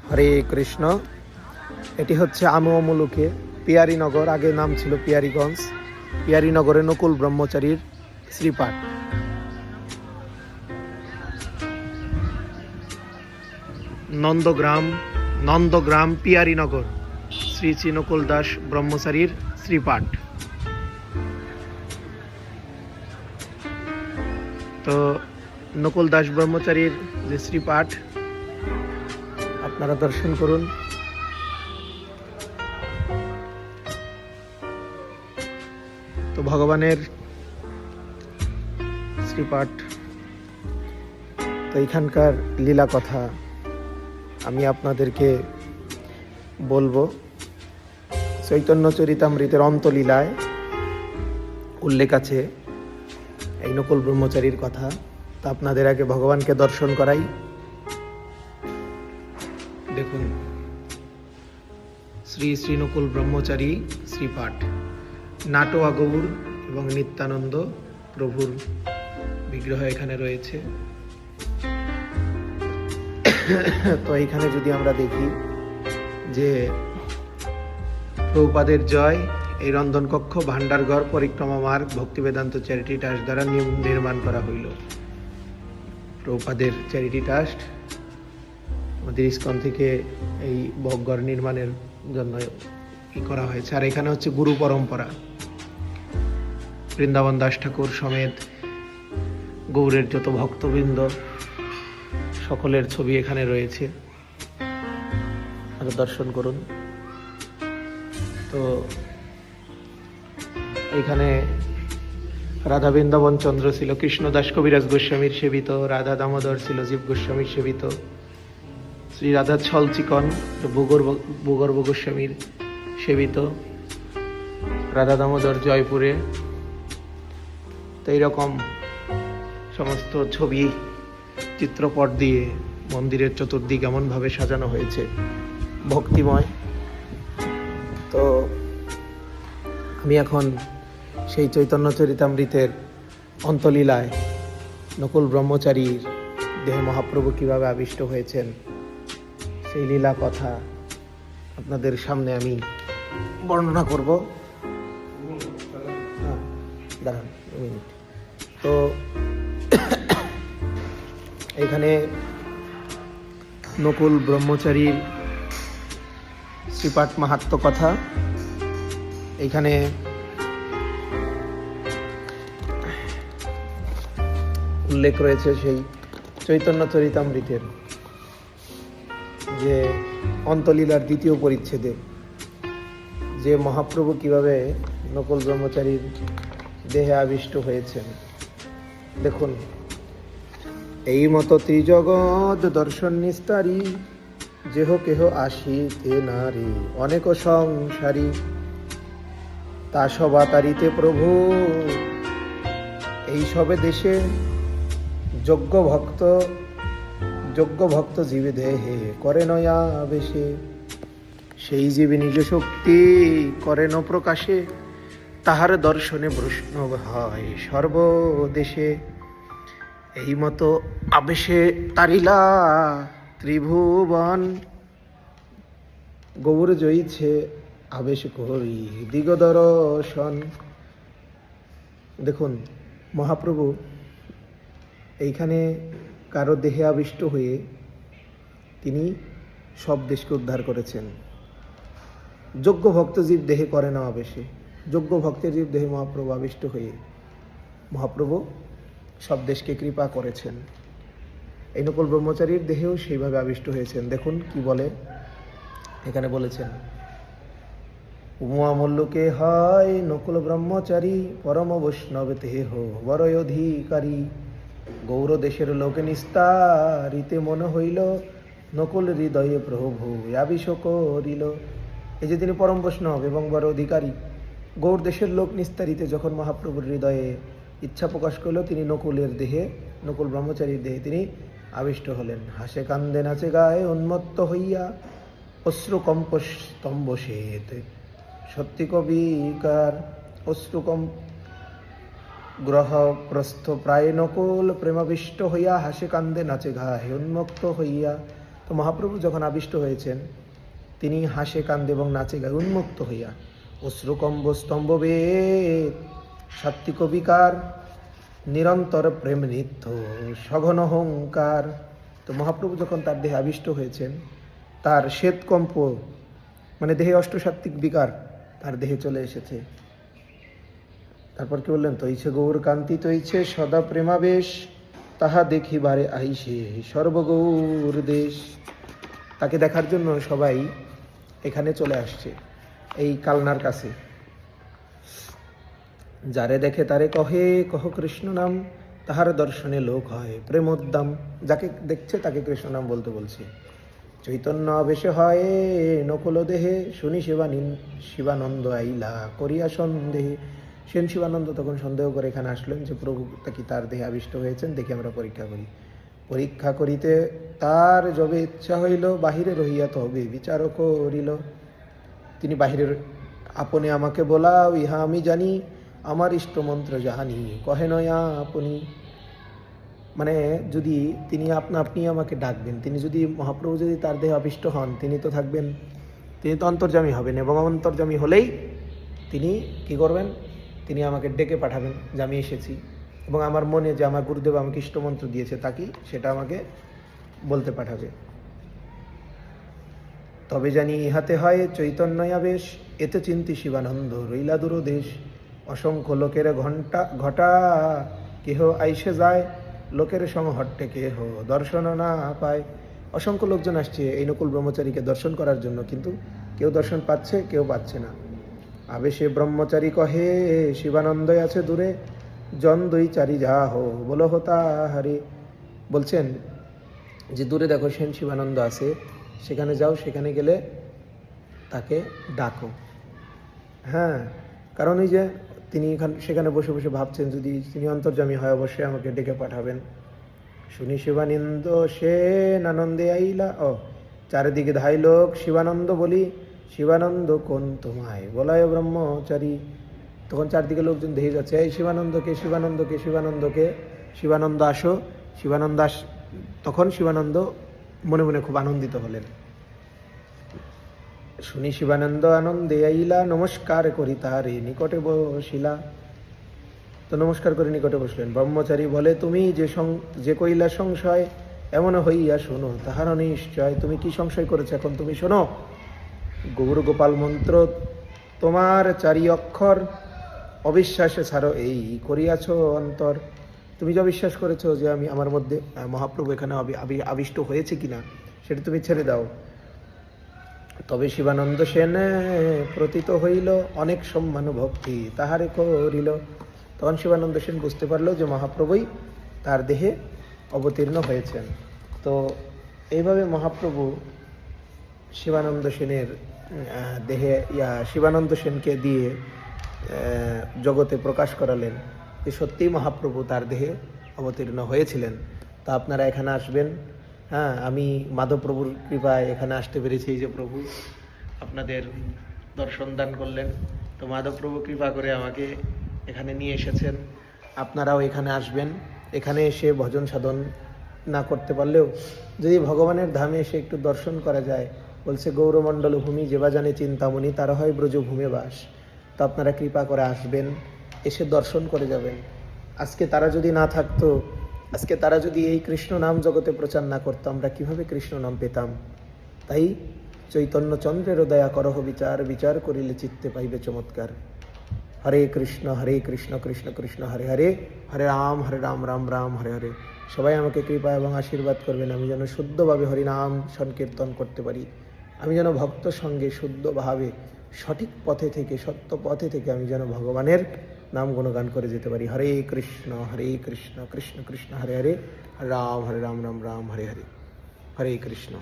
হরে কৃষ্ণ। এটি হচ্ছে আমুমুলুকে পিয়ারীনগর, আগে নাম ছিল পিয়ারীগঞ্জ। পিয়ারীনগরে নকুল ব্রহ্মচারীর শ্রীপাঠ। নন্দগ্রাম পিয়ারীনগর শ্রী শ্রী নকুল দাস ব্রহ্মচারীর শ্রীপাঠ। তো নকুল দাস ব্রহ্মচারীর যে শ্রীপাঠ আপনারা দর্শন করুন। তো ভগবানের শ্রীপাঠ, তো এখানকার লীলা কথা আমি আপনাদেরকে বলবো। চৈতন্য চরিতামৃতের অন্তলীলায় উল্লেখ আছে এই নকুল ব্রহ্মচারীর কথা। তা আপনাদের আগে ভগবানকে দর্শন করাই। দেখুন, শ্রী শ্রী নকুল ব্রহ্মচারী শ্রীপাঠ। নাটোয়া গৌর এবং নিত্যানন্দ প্রভুর বিগ্রহ এখানে রয়েছে। তো এইখানে যদি আমরা দেখি যে প্রভুপাদের জয়, এই রন্ধন কক্ষ ভান্ডারঘর পরিক্রমা মার্গ ভক্তি বেদান্ত চ্যারিটি ট্রাস্ট দ্বারা নির্মাণ করা হইল। প্রভুপাদের চ্যারিটি ট্রাস্ট আমাদের ইস্কন থেকে এই ভোগঘর নির্মাণের জন্য কি করা হয়েছে। আর এখানে হচ্ছে গুরু পরম্পরা, বৃন্দাবন দাস ঠাকুর সমেত গৌরের যত ভক্তবৃন্দ সকলের ছবি এখানে রয়েছে, আর দর্শন করুন। তো এখানে রাধা বৃন্দাবন চন্দ্র ছিল কৃষ্ণদাস কবিরাজ গোস্বামীর সেবিত, রাধা দামোদর ছিল জীব গোস্বামীর সেবিত, শ্রী রাধা ছল চিকন ভূগর্ভ গোস্বামীর সেবিত, রাধা দামোদর জয়পুরে। তো এইরকম সমস্ত ছবি চিত্রপট দিয়ে মন্দিরের চতুর্দিক এমনভাবে সাজানো হয়েছে ভক্তিময়। তো আমি এখন সেই চৈতন্য চরিতামৃতের অন্তলীলায় নকুল ব্রহ্মচারীর দেহে মহাপ্রভু কিভাবে আবিষ্ট হয়েছেন সেই লীলা কথা আপনাদের সামনে আমি বর্ণনা করব। দাঁড়ান মিনিট। তো এখানে নকুল ব্রহ্মচারীর শ্রীপাঠ মাহাত্ম্য কথা এখানে উল্লেখ রয়েছে সেই চৈতন্য চরিতামৃতের যে অন্তলীলার দ্বিতীয় পরিচ্ছেদে, যে মহাপ্রভু কিভাবে নকুল ব্রহ্মচারীর দেহে আবিষ্ট হয়েছেন। দেখুন, এই মতো ত্রিজগৎ দর্শন নিস্তারী, যেহ কেহ আসিতে নারী, অনেক সংসারী তা সবাতারিতে প্রভু, এই সবে দেশে যোগ্য ভক্ত জীবে দেহে করে নয়া বেশে, সেই জীবে নিজ শক্তি করে ন প্রকাশে, তাহার দর্শনে বৈষ্ণব হয় সর্বদেশে। এই মতো আবেশে তারিলা ত্রিভুবন, গৌর জয়ীছে আবেশ করি দিগদর্শন। দেখুন, মহাপ্রভু এইখানে কারো দেহে আবিষ্ট হয়ে তিনি সব দেশকে উদ্ধার করেছেন। যোগ্য ভক্তজীব দেহে করে না আবেশে, যোগ্য ভক্তের জীব দেহে মহাপ্রভু আবিষ্ট হয়ে মহাপ্রভু সব দেশকে কৃপা করেছেন। এই নকুল ব্রহ্মচারীর দেহেও সেইভাবে আবিষ্ট হয়েছেন। দেখুন কি বলে, এখানে বলেছেন, উমামল্লুকে হয় নকুল ব্রহ্মচারী, পরম বৈষ্ণব দেহ বড়ই অধিকারী, গৌর দেশের লোকে নিস্তারিতে মনে হইল, নকুল হৃদয়ে প্রভু আবিশ করিল। এই যে তিনি পরম বৈষ্ণব এবং বড় অধিকারী, গৌর দেশের লোক নিস্তারিতে যখন মহাপ্রভুর হৃদয়ে ইচ্ছা প্রকাশ করল, তিনি নকুলের দেহে, নকুল ব্রহ্মচারীর দেহে তিনি আবিষ্ট হলেন। হাসে কান্দে নাচে গায়ে উন্মত্ত হইয়া, অশ্রুকম্প স্তম্ভ সেত সত্যি কবিকার, অশ্রুকম্প গ্রহ প্রস্থ প্রায় নকুল প্রেমাবিষ্ট হইয়া, হাসে কান্দে নাচে গায়ে উন্মত্ত হইয়া। তো মহাপ্রভু যখন আবিষ্ট হয়েছেন, তিনি হাসে কান্দে এবং নাচে গায়ে উন্মুক্ত হইয়া অশ্রুকম্ব স্তম্ভবেদ সাত্বিক বিকার নিরন্তর প্রেম নৃত্য সঘন হংকার। তো মহাপ্রভু যখন তার দেহে আবিষ্ট হয়েছেন, তার শ্বেতকম্প মানে দেহে অষ্টসাত্ত্বিক বিকার তার দেহে চলে এসেছে। তারপর কি বললেন, তৈছে গৌর কান্তি তৈছে সদা প্রেমাবেশ, তাহা দেখিবারে আইসে সর্বগৌর দেশ। তাকে দেখার জন্য সবাই এখানে চলে আসছে, এই কালনার কাছে। যারে দেখে তারে কহে কহ কৃষ্ণ নাম, তাহার দর্শনে লোক হয় প্রেমোদ্দাম। যাকে দেখছে তাকে কৃষ্ণ নাম বলতে বলছে। চৈতন্য আবেশে হয় নকুল দেহে, শুনি শিবানন্দ আইলা করিয়া সন্দেহে। সেন শিবানন্দ তখন সন্দেহ করে এখানে আসলেন যে প্রভু কি তার দেহে আবিষ্ট হয়েছেন, দেখি আমরা পরীক্ষা করি। পরীক্ষা করিতে তার যবে ইচ্ছা হইল, বাহিরে রহিয়া তবে বিচার করিল। তিনি বাহিরের আপনি আমাকে বলাও, ইহা আমি জানি, আমার ইষ্টমন্ত্র জাহানি কহে নয়া আপনি। মানে যদি তিনি আপনি আমাকে ডাকবেন, তিনি যদি মহাপ্রভু যদি তার দেহে আবিষ্ট হন, তিনি তো থাকবেন, তিনি তো অন্তর্যামী হবেন, এবং অন্তর্যামী হলেই তিনি কি করবেন, তিনি আমাকে ডেকে পাঠাবেন যে আমি এসেছি, এবং আমার মনে যে আমার গুরুদেব আমাকে ইষ্টমন্ত্র দিয়েছে তাকে সেটা আমাকে বলতে পাঠাবে। তবে জানি ইহাতে হয় চৈতন্যাবেশ, এতে চিন্তি শিবানন্দ রইলা দূরদেশ। অসংখ্য লোকের ঘটা কেহ আইসে যায়, লোকের সংহট্টে কেহ দর্শন না পায়। অসংখ্য লোকজন আসছে এই নকুল ব্রহ্মচারীকে দর্শন করার জন্য, কিন্তু কেউ দর্শন পাচ্ছে, কেউ পাচ্ছে না। আবেশে ব্রহ্মচারী কহে শিবানন্দ আছে দূরে, জন দুই চারি যা হো বলো হতা হারে। বলছেন যে দূরে দেখো সেন শিবানন্দ আছে, সেখানে যাও, সেখানে গেলে তাকে ডাকো। হ্যাঁ, কারণ এই যে তিনি সেখানে বসে বসে ভাবছেন যদি তিনি অন্তর্যামী হয় অবশ্যই আমাকে ডেকে পাঠাবেন। শুনি শিবানন্দ সেন আনন্দে আইলা, চারিদিকে ধাই লোক শিবানন্দ বলি, শিবানন্দ কোন তোমায় বলায় ব্রহ্মচারী। তখন চারদিকে লোকজন দেখে যাচ্ছে, এই শিবানন্দকে শিবানন্দকে শিবানন্দকে, শিবানন্দ আসো, শিবানন্দ তখন শিবানন্দ মনে মনে খুব আনন্দিত হলেন। শুনি শিবানন্দ আনন্দে আইলা, নমস্কার করি তাহারে নিকটে বসিলা। তো নমস্কার করে নিকটে বসলেন। ব্রহ্মচারী বলে, তুমি যে কইলা সংশয়, এমন হইয়া শোনো তাহার নিশ্চয়। তুমি কি সংশয় করেছো, এখন তুমি শোনো। গৌর গোপাল মন্ত্র তোমার চারি অক্ষর, অবিশ্বাসে ছাড়ো এই করিয়াছ অন্তর। তুমি যে অবিশ্বাস করেছো যে আমি আমার মধ্যে মহাপ্রভু এখানে আবিষ্ট হয়েছে কিনা, সেটা তুমি ছেড়ে দাও। তবে শিবানন্দ সেন প্রতীত হইল, অনেক সম্মান ভক্তি তাহারে করিল। তখন শিবানন্দ সেন বুঝতে পারলো যে মহাপ্রভুই তার দেহে অবতীর্ণ হয়েছেন। তো এইভাবে মহাপ্রভু শিবানন্দ সেনের দেহে শিবানন্দ সেনকে দিয়ে জগতে প্রকাশ করালেন যে সত্যিই মহাপ্রভু তার দেহে অবতীর্ণ হয়েছিলেন। তো আপনারা এখানে আসবেন। হ্যাঁ, আমি মাধবপ্রভুর কৃপায় এখানে আসতে পেরেছি, যে প্রভু আপনাদের দর্শন দান করলেন। তো মাধবপ্রভু কৃপা করে আমাকে এখানে নিয়ে এসেছেন। আপনারাও এখানে আসবেন। এখানে এসে ভজন সাধন না করতে পারলেও যদি ভগবানের ধামে এসে একটু দর্শন করা যায়, বলছে গৌরমণ্ডল ভূমি যেবা জানে চিন্তামণি, তারা হয় ব্রজভূমে বাস। তো আপনারা কৃপা করে আসবেন, এসে দর্শন করে যাবেন। আজকে তারা যদি না থাকতো, আজকে তারা যদি এই কৃষ্ণ নাম জগতে প্রচার না করতো, আমরা কিভাবে কৃষ্ণ নাম পেতাম? তাই চৈতন্য চন্দ্রের দয়া করহ বিচার, বিচার করিলে চিত্তে পাইবে চমৎকার। হরে কৃষ্ণ কৃষ্ণ কৃষ্ণ হরে হরে, হরে রাম রাম রাম হরে হরে। সবাই আমাকে কৃপা এবং আশীর্বাদ করবেন, আমি যেন শুদ্ধভাবে হরিনাম সংকীর্তন করতে পারি। আমি যেন ভক্ত সঙ্গে শুদ্ধভাবে সঠিক পথে থেকে, সত্য পথে থেকে আমি যেন ভগবানের নাম গুণগান করে যেতে পারি। হরে কৃষ্ণ কৃষ্ণ কৃষ্ণ হরে হরে, হরে রাম রাম রাম হরে হরে। হরে কৃষ্ণ।